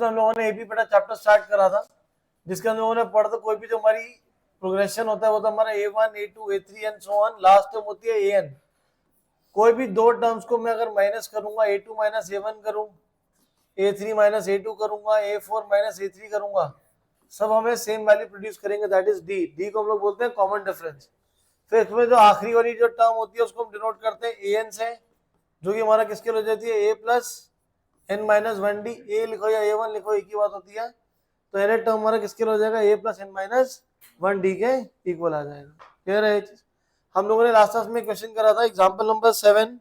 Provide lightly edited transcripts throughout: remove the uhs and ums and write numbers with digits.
हम लोगों ने एबी बटा चैप्टर स्टार्ट करा था, जिसके अंदर लोगों ने पढ़ा था कोई भी जो हमारी प्रोग्रेशन होता है वो तो हमारा A1, A2, A3 and so on, last term होती है AN। कोई भी दो टर्म्स को मैं अगर माइनस करूंगा, A2 माइनस A1 करूं, A3 माइनस A2 करूंगा, A4 माइनस A3 करूंगा, सब हमें सेम वैल्यू प्रोड्यूस करेंगे, दैट इज डी। डी को हम लोग बोलते हैं कॉमन डिफरेंस। फिर इसमें जो आखिरी वाली जो टर्म होती है उसको हम डिनोट करते हैं AN से, जो कि हमारा किसके हो जाती है A plus N minus one D. A लिखो या A1 लिखो एक ही बात होती है। तो एन टर्म हमारा किसके हो जाएगा A plus N minus one d के इक्वल आ जाएगा। क्लियर है ये चीज? हम लोगों ने लास्ट क्लास में क्वेश्चन करा था example number 7,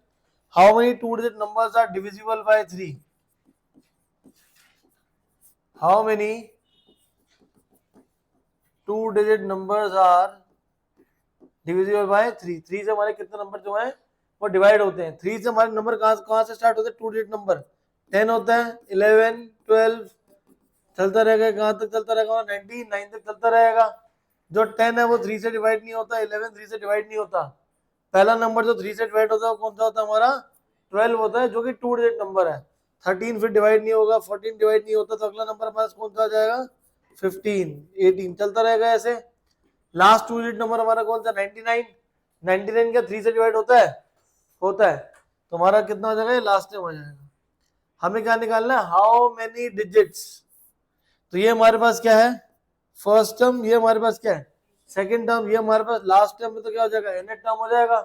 how many two digit numbers are divisible by 3? How many two digit numbers are divisible by 3? 3 से हमारे कितने नंबर जो है वो डिवाइड होते हैं? 3 से हमारे नंबर कहां से स्टार्ट होते हैं? टू डिजिट नंबर 10 होता है, 11, 12 चलता रहेगा, कहां तक चलता रहेगा? 99 तक चलता रहेगा। जो 10 है वो 3 से डिवाइड नहीं होता, 11 3 से डिवाइड नहीं होता। पहला नंबर जो 3 से डिवाइड होता है वो कौन सा होता है? हमारा 12 होता है, जो कि टू डिजिट नंबर है। 13 फिर डिवाइड नहीं होगा, 14 डिवाइड नहीं होता, तो अगला नंबर हमारे पास कौन सा आ जाएगा? 15, 18 चलता रहेगा ऐसे। लास्ट टू डिजिट नंबर हमारा कौन सा? 99। 99 क्या 3 से डिवाइड होता है? होता है। तो हमारा कितना हो जाएगा? लास्ट टाइम हो जाएगा। हमें क्या निकालना है? How many digits. तो ये हमारे पास क्या है? First term. ये हमारे पास क्या है? Second term. ये हमारे पास लास्ट टर्म में तो क्या हो जाएगा? nth टर्म हो जाएगा।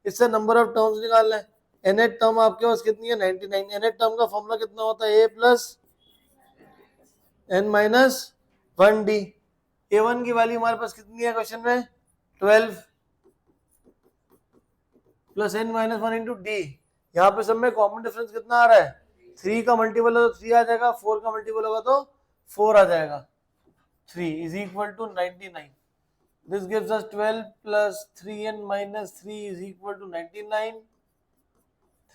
इससे नंबर ऑफ टर्म्स निकालना है। nth टर्म आपके पास कितनी है? 99। nth टर्म का फॉर्मूला कितना होता है? A plus N minus one d. A1 की वैल्यू हमारे पास कितनी है क्वेश्चन में? 12 plus N minus one into d. यहाँ पे सब में कॉमन डिफरेंस कितना आ रहा है? 3 का मल्टीपल है तो 3 आ जाएगा, 4 का मल्टीपल होगा तो 4 आ जाएगा। 3 is equal to 99. This gives us 12 plus 3n minus 3 is equal to 99.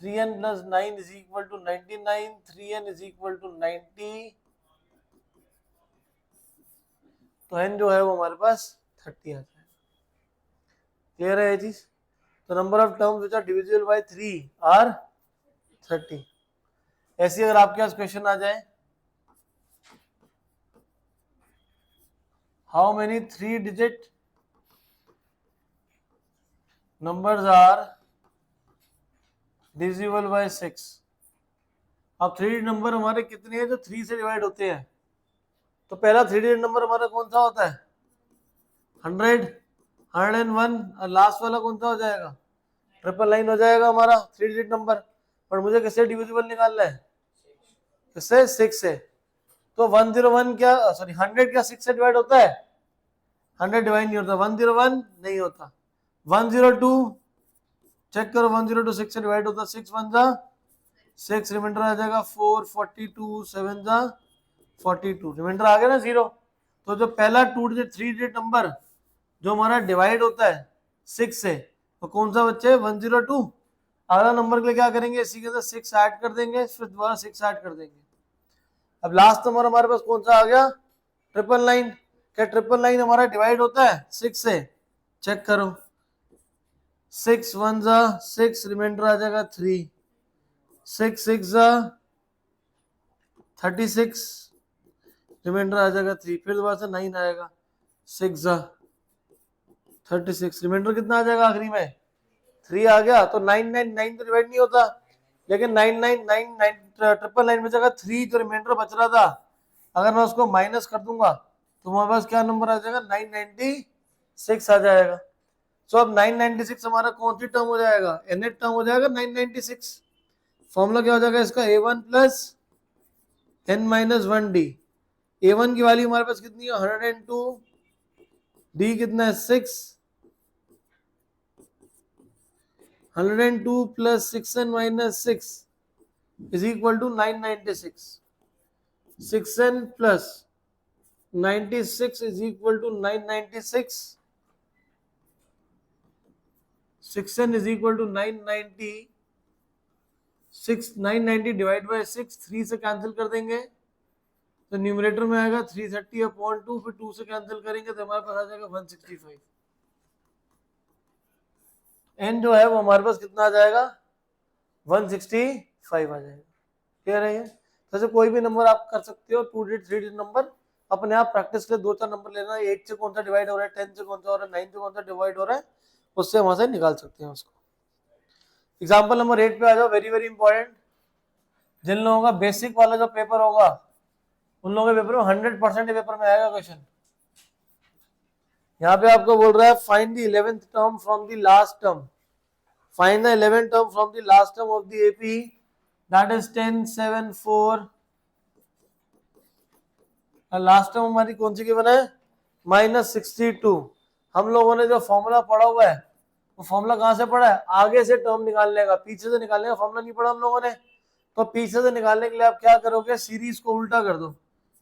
3n plus 9 is equal to 99. 3n is equal to 90. तो n जो है वो हमारे पास 30 आता है। क्लियर है ये चीज? तो number of terms which are divisible by 3 are 30। ऐसी अगर आपके पास क्वेश्चन आ जाए, how many 3 digit numbers are divisible by 6? अब 3 डिजिट नंबर हमारे कितने हैं जो 3 से डिवाइड होते हैं? तो पहला 3 डिजिट नंबर हमारा कौन सा होता है? 100, 101। और लास्ट वाला कौन सा हो जाएगा? 999 हो जाएगा हमारा 3 डिजिट नंबर। पर मुझे किससे डिविजिबल निकालना है? किससे? 6 से। तो 101 क्या, सॉरी 100 क्या 6 से डिवाइड होता है? 100 डिवाइड नहीं होता। 101 नहीं होता। 102 चेक करो, 102 6 से डिवाइड होता है। 6 1 जा 6, रिमाइंडर आ जाएगा 4, 42 7 जा 42, रिमाइंडर आ गया ना 0। तो जो पहला 3 डिजिट नंबर जो हमारा डिवाइड होता है 6 से, तो कौन सा बच्चे? 102। अगला नंबर के लिए क्या करेंगे? इसी के अंदर 6 ऐड कर देंगे, फिर दोबारा 6 ऐड कर देंगे। अब लास्ट नंबर हमारे पास कौन सा आ गया? 999। क्या 999 हमारा डिवाइड होता है 6 से? चेक करो, 6 1 जा 6, रिमाइंडर आ जाएगा 3, 6 6 जा 36, रिमाइंडर आ जाएगा 3, फिर दोबारा से 9 आएगा, 6 जा 36, रिमाइंडर कितना आ जाएगा आखिरी में? 3 आ गया। तो 999 तो डिवाइड नहीं होता, लेकिन 999 में जगह 3 जो रिमाइंडर बच रहा था, अगर मैं उसको माइनस कर दूंगा तो हमारे पास क्या नंबर आ जाएगा? 996 आ जाएगा। सो अब 996 हमारा कौन सी टर्म हो जाएगा? nth टर्म हो जाएगा 996। फॉर्मूला क्या हो जाएगा इसका? A1 plus N minus one d. A1 की वैल्यू हमारे पास कितनी है? 102। डी कितना है? 6। 102 plus 6n minus 6 is equal to 996। 6n plus 96 is equal to 996। 6n is equal to 990। 990 divide by 6, 3 से कैंसिल कर देंगे तो न्यूमरेटर में आएगा 330/2, फिर 2 से कैंसिल करेंगे तो हमारे पास आ जाएगा 165। n जो है वो हमारे पास कितना आ जाएगा? 165 आ जाएगा। क्लियर है ये? जैसे कोई भी नंबर आप कर सकते हो, 2 डिजिट 3 डिजिट नंबर अपने आप प्रैक्टिस के 2-4 नंबर लेना, 8 से कौन सा डिवाइड हो रहा है, 10 से कौन सा हो रहा है, 9 से कौन सा डिवाइड हो रहा है, उससे वहां से निकाल सकते हैं उसको। एग्जाम्पल नंबर 8 पे आ जाओ, वेरी वेरी इंपॉर्टेंट। जिन लोगों का बेसिक वाला जो पेपर होगा उन लोगों के पेपर में 100% पेपर में आएगा क्वेश्चन। यहाँ पे आपको बोल रहा है find the 11th term from the last term, find the 11th term from the last term of the AP, that is 10 7 4। Last term हमारी कौन सी गिवन है, -62। हम लोगों ने जो फॉर्मूला पढ़ा हुआ है वो फॉर्मूला कहां से पढ़ा है, आगे से टर्म निकालने का, पीछे से निकालने का फॉर्मूला नहीं पढ़ा हम लोगों ने। तो पीछे से निकालने के लिए आप क्या करोगे, सीरीज को उल्टा कर दो,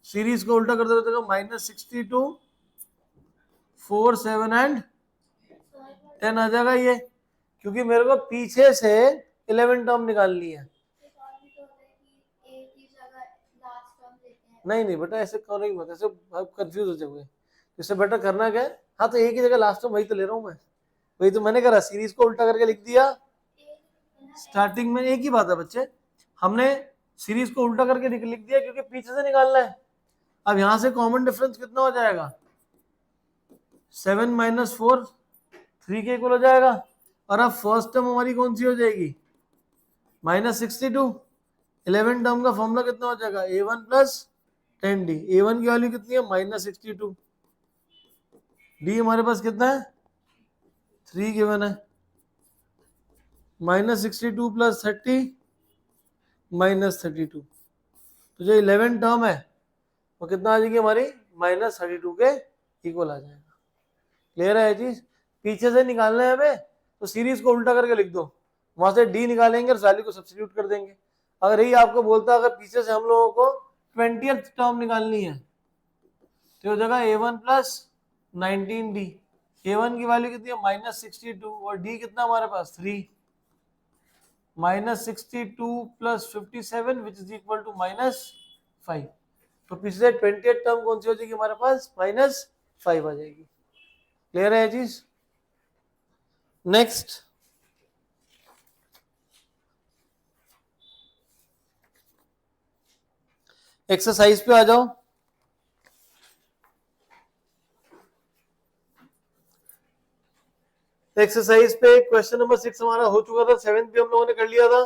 सीरीज को उल्टा कर दो तो -62 4 7 एंड 10 आ जाएगा ये, क्योंकि मेरे को पीछे से 11 टर्म निकालनी है। नहीं नहीं बेटा ऐसे करोगे मत, ऐसे आप कंफ्यूज हो जाओगे। इससे बेटर करना क्या है, हाँ तो एक ही जगह लास्ट टर्म वही तो ले रहा हूँ मैं, वही तो मैंने करा, सीरीज को उल्टा करके लिख दिया। स्टार्टिंग में एक ही बात है बच्चे, हमने सीरीज को उल्टा करके लिख दिया क्योंकि पीछे से निकालना है। अब यहां से कॉमन डिफरेंस कितना हो जाएगा, 7 - 4 3 के इक्वल हो जाएगा। और अब फर्स्ट टर्म हमारी कौन सी हो जाएगी, -62। 11 टर्म का फॉर्मूला कितना हो जाएगा, a1 + 10d। a1 की वैल्यू कितनी है, -62। d हमारे पास कितना है, 3 गिवन है, -62 + 30 -32। तो जो 11 टर्म है वो कितना आ जाएगी हमारी, -32 के इक्वल आ जाएगा। क्लियर है ये चीज, पीछे से निकालना है हमें तो सीरीज को उल्टा करके लिख दो, वहां से d निकालेंगे और वैल्यू को सब्स्टिट्यूट कर देंगे। अगर यही आपको बोलता अगर पीछे से हम लोगों को 20th टर्म निकालनी है तो हो जाएगा a1 + 19d। a1 की वैल्यू कितनी है, -62 और d कितना हमारे पास 3, -62 + 57 विच इज इक्वल टू -5। तो पिछले 20th टर्म कौन सी हो जाएगी हमारे पास, -5 आ जाएगी। क्लियर है ये चीज। नेक्स्ट एक्सरसाइज पे आ जाओ। एक्सरसाइज पे क्वेश्चन नंबर 6 हमारा हो चुका था, 7th भी हम लोगों ने कर लिया था,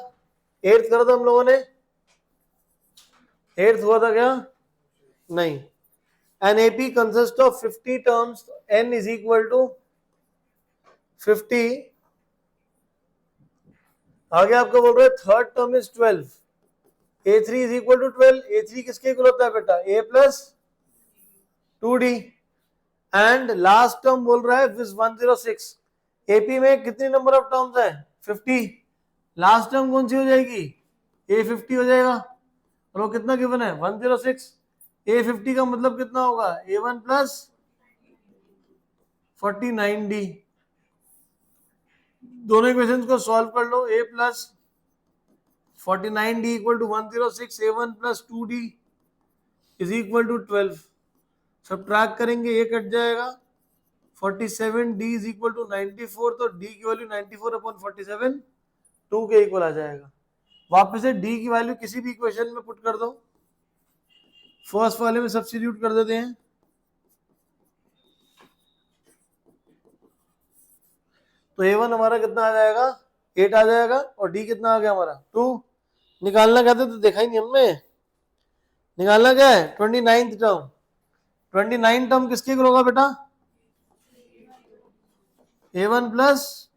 8th करा था हम लोगों ने, 8th हुआ था क्या, नहीं। An AP consists of 50 terms, n is equal to 50। आगे आपको बोल रहे third term is 12, a3 is equal to 12। a3 किसके इक्वल होता है बेटा, a + 2d। And last term बोल रहा है 106। एपी में कितनी नंबर ऑफ टर्म्स है, 50। लास्ट टर्म कौन सी हो जाएगी, a50 हो जाएगा, और वो कितना गिवन है, 106। a50 का मतलब कितना होगा, a1 + 49d। दोनों इक्वेशंस को सॉल्व कर लो, a + 49d = 106, a1 + 2d is equal to 12। Subtract करेंगे, ये कट जाएगा, 47d इज इक्वल टू 94। तो d की वैल्यू 94/47 2 के इक्वल आ जाएगा। वापस से d की वैल्यू किसी भी इक्वेशन में पुट कर दो, फर्स्ट वाले में सब्स्टिट्यूट कर देते हैं, तो a1 हमारा कितना आ जाएगा, 8 आ जाएगा, और d कितना आ गया हमारा 2। निकालना कहते तो देखा ही नहीं हमने, निकालना क्या है, 29th टर्म। 29 टर्म किसके इक्वल होगा बेटा, a1 +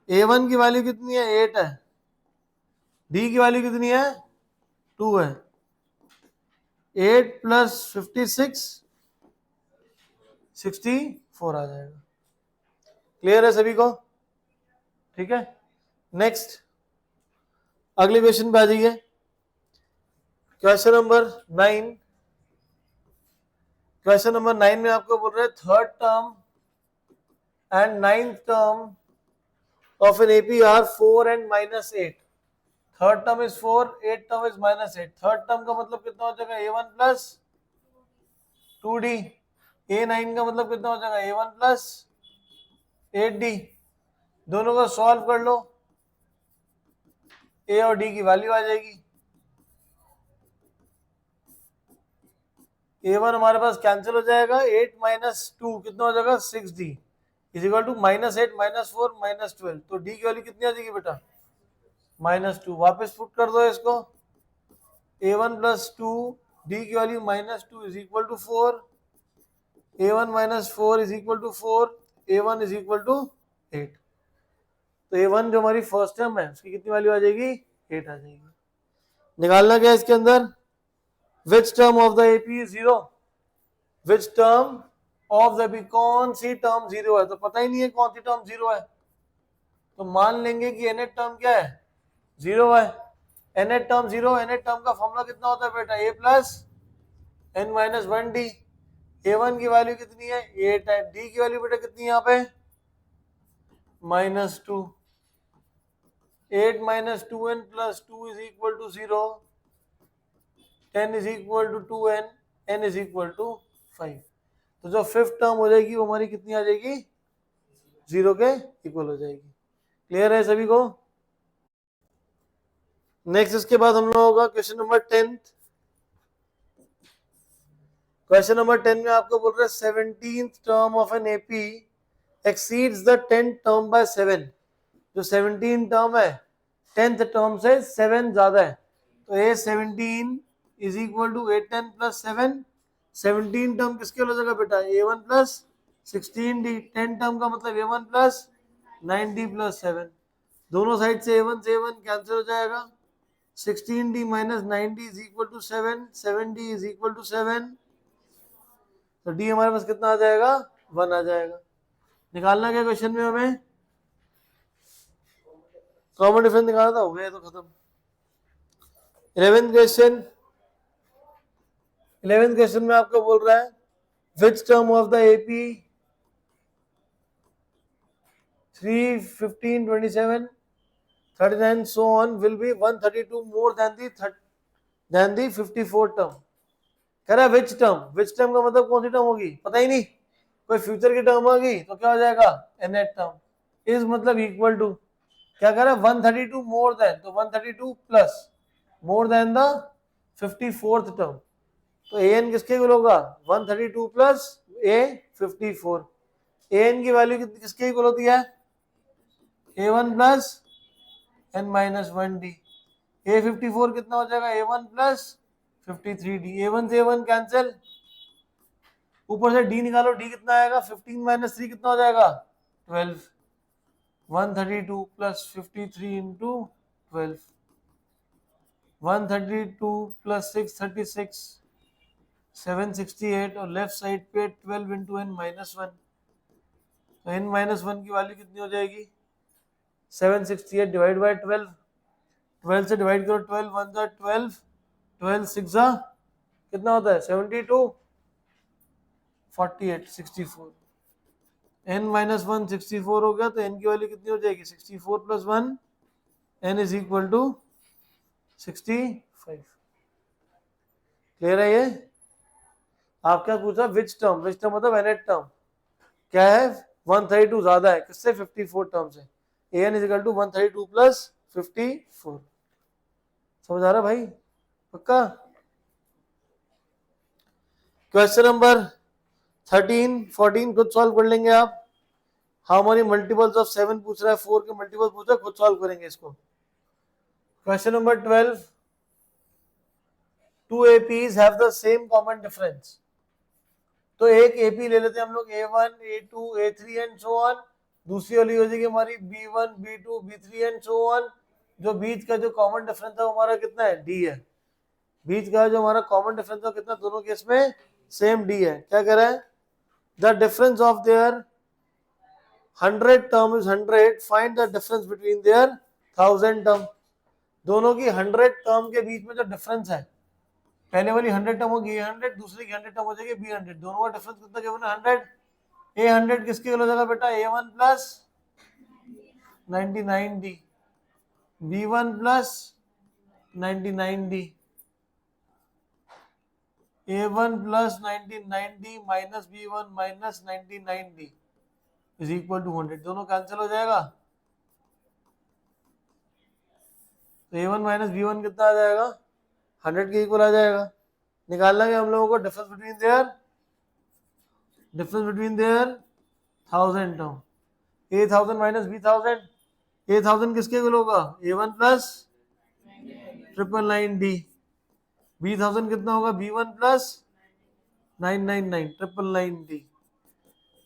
a1 की वैल्यू कितनी है, 8 है, d की वैल्यू कितनी है, 2 है। 8 + 56 64 आ जाएगा। क्लियर है सभी को, ठीक है। नेक्स्ट अगले क्वेश्चन पे आ जाइए, क्वेश्चन नंबर 9। क्वेश्चन नंबर 9 में आपको बोल रहे हैं third term and 9th term of an AP are 4 and -8। Third term is 4, 8th term is -8। Third term का मतलब कितना हो जाएगा, a1 + 2d। a9 का मतलब कितना हो जाएगा, a1 + 8d। दोनों को सॉल्व कर लो, a और d की वैल्यू आ जाएगी। A1 हमारे पास कैंसिल हो जाएगा, 8 माइनस 2 कितना हो जाएगा 6D इज इक्वल टू -8 -4 -12, तो D की वैल्यू कितनी आ जाएगी बेटा -2। वापस पुट कर दो इसको, A1 प्लस 2 D की value -2 is equal to 4, A1 minus 4 is equal to 4, A1 is equal to 8। तो A1 जो हमारी फर्स्ट टर्म है उसकी कितनी वैल्यू आ जाएगी 8 आ जाएगी। निकालना क्या है इसके अंदर, which term of the AP is 0, which term of the AP, कौन सी टर्म 0 है, तो पता ही नहीं है कौन सी टर्म 0 है, तो मान लेंगे कि nth टर्म क्या है 0 है। nth टर्म 0, nth टर्म का फॉर्मूला कितना होता है बेटा A plus n minus 1D। A1 की वैल्यू कितनी है 8 है, D की वैल्यू बेटा कितनी है यहाँ पे -2, 8 minus 2n plus 2 is equal to 0, 10 is equal to 2n, n is equal to 5। तो जो फिफ्थ टर्म हो जाएगी वो हमारी कितनी आ जाएगी 0 के इक्वल हो जाएगी। क्लियर है सभी को। नेक्स्ट इसके बाद हम लोगों का क्वेश्चन नंबर 10। क्वेश्चन नंबर 10 में आपको बोल रहे हैं 17th term of an AP exceeds the 10th term by 7। जो 17 टर्म है 10th टर्म से 7 ज्यादा है, तो a 17 is equal to 8n plus 7। 17 term किसके हो जाएगा बेटा A1 प्लस 16D, 10 टर्म का मतलब A1 प्लस 9D प्लस 7, दोनों साइड से A1 कैंसिल हो जाएगा, 16D minus 9D is equal to 7, 7D is equal to 7, तो D हमारे पास कितना आ जाएगा 1 आ जाएगा। निकालना क्या क्वेश्चन में हमें, कॉमन डिफरेंस निकालना था, हो गया तो खत्म। 11th क्वेश्चन में आपको बोल रहा है which term of the AP 3, 15, 27, 39 so on will be 132 more than the 54 term. कह रहा है विच टर्म का मतलब कौन सी टर्म होगी पता ही नहीं, कोई फ्यूचर की टर्म होगी तो क्या हो जाएगा nth टर्म, इज मतलब इक्वल टू, क्या कह रहा है 132 मोर देन, तो 132 plus more than the 54th term, तो an किसके इक्वल होगा 132 प्लस a 54। an की वैल्यू किसके इक्वल होती है a1 plus n minus 1d, a54 कितना हो जाएगा a1 प्लस 53d, a1 से a1 कैंसिल, ऊपर से d निकालो, d कितना आएगा 15 माइनस 3 कितना हो जाएगा 12, 132 प्लस 53 इंटू 12, 132 प्लस 6 36, 768, और लेफ्ट साइड पे 12 इंटू n माइनस 1, तो n माइनस 1 की वैल्यू कितनी हो जाएगी 768 डिवाइड बाई 12, 12 से डिवाइड करो, 12 1 जा 12, 12 6 जा कितना होता है 72, 48 64, n माइनस 1 64 हो गया, तो n की वैल्यू कितनी हो जाएगी 64 plus 1, n is equal to 65। Clear है ये। आप क्या पूछा विच टर्म मतलब nth टर्म क्या है 132 ज्यादा है किससे 54 टर्म से, an is equal to 132 plus 54। समझ आ रहा भाई पक्का। क्वेश्चन नंबर 13 14 खुद सॉल्व कर लेंगे आप। हाउ मेनी मल्टीपल्स ऑफ 7 पूछ रहा है, 4 के मल्टीपल पूछ रहा है, खुद सॉल्व करेंगे इसको। Question number 12, two APs have the same common difference। तो एक AP ले लेते हैं हम लोग A1 A2 A3 and so on, दूसरी वाली हो जाएगी हमारी B1 B2 B3 and so on. जो बीच का जो कॉमन डिफरेंस है वो हमारा कितना है D है, बीच का जो हमारा कॉमन डिफरेंस है कितना दोनों केस में सेम D है। क्या कह रहा है the difference of their 100 term is 100, find the difference between their 1000 term. दोनों की 100 टर्म के बीच में जो डिफरेंस है, पहले वाली 100 टर्म होगी 100, दूसरी की 100 टर्म हो जाएगी B100, दोनों का डिफरेंस कितना गिवन है 100। A100 किसके हो जाएगा बेटा A1 plus 99D, B1 plus 99D, A1 plus 99D minus B1 minus 99D is equal to 100, दोनों कैंसिल हो जाएगा, तो A1 माइनस B1 कितना आ जाएगा 100 के इक्वल आ जाएगा। निकालना है हम लोगों को difference between their 1000 term. A 1000 minus b 1000, a 1000 किसके इक्वल होगा A1 प्लस 999D, बी 1000 कितना होगा B1 plus 999 999D।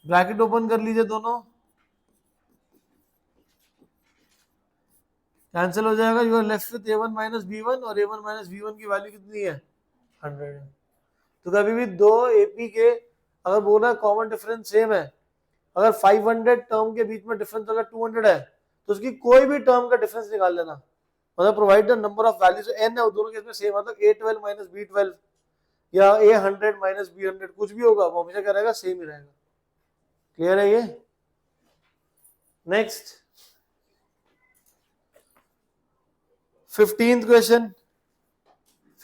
Bracket open कर लीजिए, दोनों कैंसिल हो जाएगा। You are left with A1 minus B1 और A1 माइनस B1 की वैल्यू कितनी है 100 है। तो कभी भी दो एपी के अगर बोला कॉमन डिफरेंस सेम है, अगर 500 टर्म के बीच में डिफरेंस अगर 200 है तो उसकी कोई भी टर्म का डिफरेंस निकाल लेना, मतलब provide the number of values n है दोनों केस में सेम, मतलब A12 माइनस B12 या A100 माइनस B100 कुछ भी होगा वो हमेशा क्या रहेगा सेम ही रहेगा। क्लियर है ये? Next 15th question.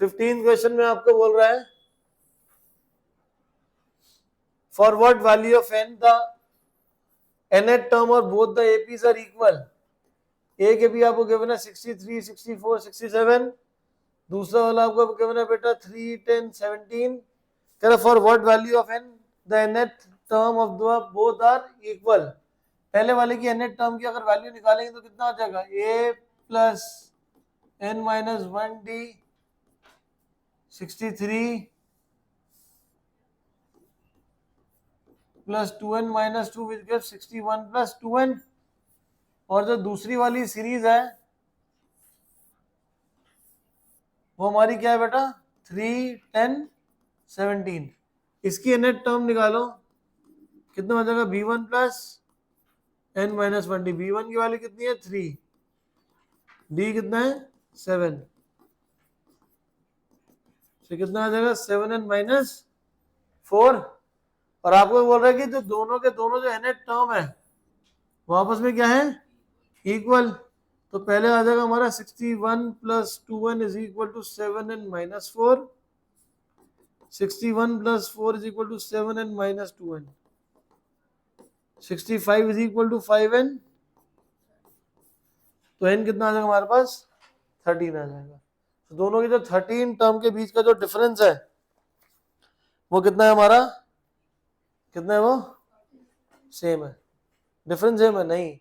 15th question में आपको बोल रहा है for what value of n the nth term और both the APs are equal. A के भी आपको गिवन है 63, 64, 67, दूसरा वाला आपको गिवन है बेटा 3, 10, 17। कह रहा for what value of n the nth term of the both are equal. पहले वाले की nth टर्म की अगर वैल्यू निकालेंगे तो कितना आ जाएगा a plus n minus 1d 63 plus 2n minus 2 which gives 61 plus 2n। और जो दूसरी वाली सीरीज है वो हमारी क्या है बेटा 3, 10, 17। इसकी nth टर्म निकालो कितना हो जाएगा b1 plus n minus 1d। b1 की वैल्यू कितनी है 3, d कितना है 7, तो कितना आ जाएगा 7n माइनस 4। और आपको बोल रहा है कि जो दोनों के दोनों जो nth टर्म है वो आपस में क्या है इक्वल। तो पहले आ जाएगा हमारा 61 plus 2n is equal to 7n minus 4, 61 plus 4 is equal to 7n minus 2n, 65 is equal to 5n, तो n कितना आ जाएगा हमारे पास 13 आ जाएगा। तो दोनों की जो 13 टर्म के बीच का जो डिफरेंस है वो कितना है हमारा, कितना है वो सेम है। डिफरेंस सेम है नहीं,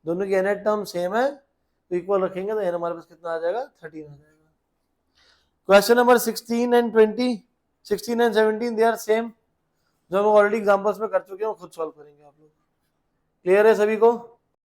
दोनों की nth टर्म सेम है तो इक्वल रखेंगे तो n हमारे पास कितना आ जाएगा 13 आ जाएगा। Question number 16 and 20, 16 and 17 they are same, जो हम ऑलरेडी एग्जांपल्स में कर चुके हैं, खुद सॉल्व करेंगे आप लोग। क्लियर है सभी को?